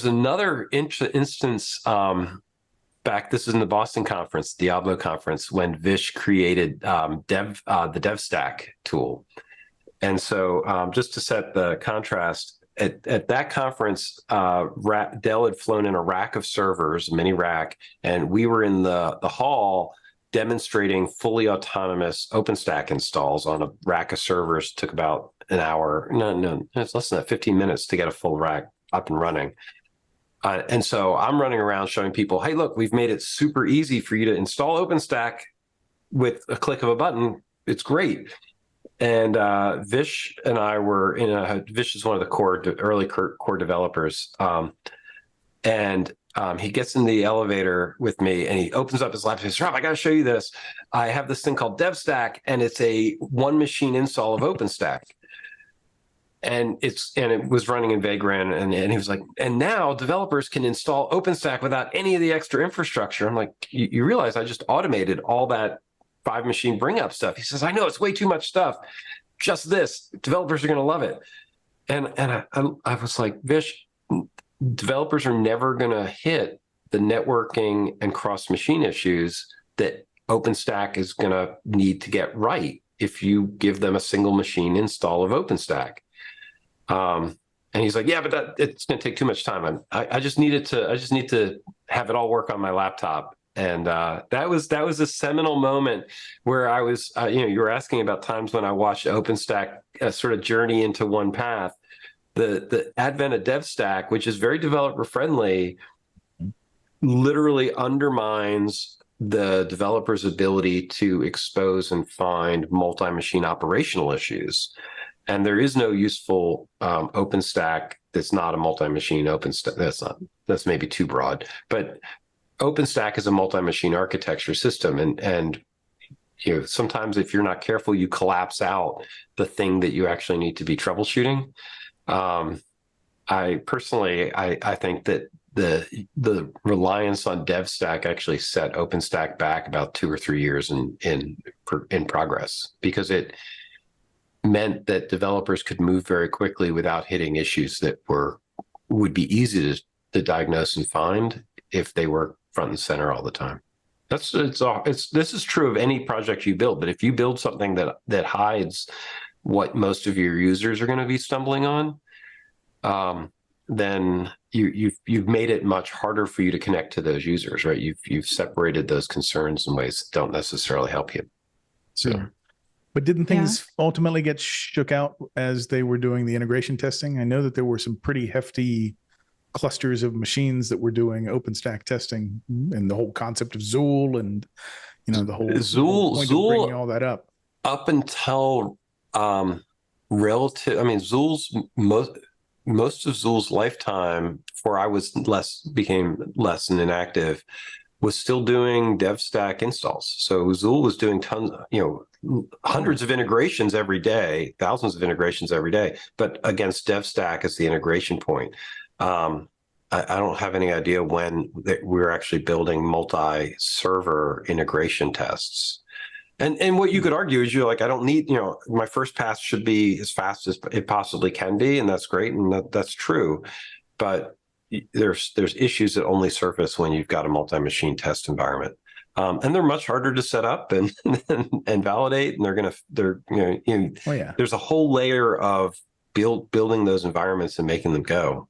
was another instance back. This is in the Boston conference, Diablo conference, when Vish created the DevStack tool. And so just to set the contrast, at that conference, Dell had flown in a rack of servers, mini rack, and we were in the hall demonstrating fully autonomous OpenStack installs on a rack of servers. Took about an hour. No, it's less than that, 15 minutes to get a full rack up and running. And so I'm running around showing people, hey, look, we've made it super easy for you to install OpenStack with a click of a button. It's great. And Vish and I were Vish is one of the early core developers. And he gets in the elevator with me and he opens up his laptop and says, Rob, I got to show you this. I have this thing called DevStack, and it's a one machine install of OpenStack. And it was running in Vagrant, and he was like, and now developers can install OpenStack without any of the extra infrastructure. I'm like, you realize I just automated all that 5 machine bring up stuff. He says, I know, it's way too much stuff. Just this, developers are going to love it. And I was like, Vish, developers are never going to hit the networking and cross machine issues that OpenStack is going to need to get right if you give them a single machine install of OpenStack. And he's like, yeah, but it's going to take too much time. I just need to have it all work on my laptop. And that was a seminal moment where I was, you were asking about times when I watched OpenStack sort of journey into one path. The advent of DevStack, which is very developer friendly, literally undermines the developer's ability to expose and find multi-machine operational issues. And there is no useful OpenStack that's not a multi-machine OpenStack. That's maybe too broad, but OpenStack is a multi-machine architecture system, and sometimes if you're not careful, you collapse out the thing that you actually need to be troubleshooting. I personally think that the reliance on DevStack actually set OpenStack back about 2 or 3 years in progress, because it meant that developers could move very quickly without hitting issues that would be easy to diagnose and find if they were front and center all the time. This is true of any project you build, but if you build something that hides what most of your users are going to be stumbling on, then you've made it much harder for you to connect to those users, right? You've separated those concerns in ways that don't necessarily help you. So. Yeah. But didn't things ultimately get shook out as they were doing the integration testing? I know that there were some pretty hefty clusters of machines that were doing OpenStack testing, and the whole concept of Zool and the whole point of bringing all that up. Up until Zool's most of Zool's lifetime, before I became less and inactive, was still doing DevStack installs. So Zool was doing tons, hundreds of integrations every day, thousands of integrations every day, but against DevStack as the integration point. I don't have any idea when we're actually building multi-server integration tests. And what you could argue is I don't need, my first pass should be as fast as it possibly can be, and that's great, and that's true. But there's issues that only surface when you've got a multi-machine test environment. And they're much harder to set up and validate, and there's a whole layer of building those environments and making them go.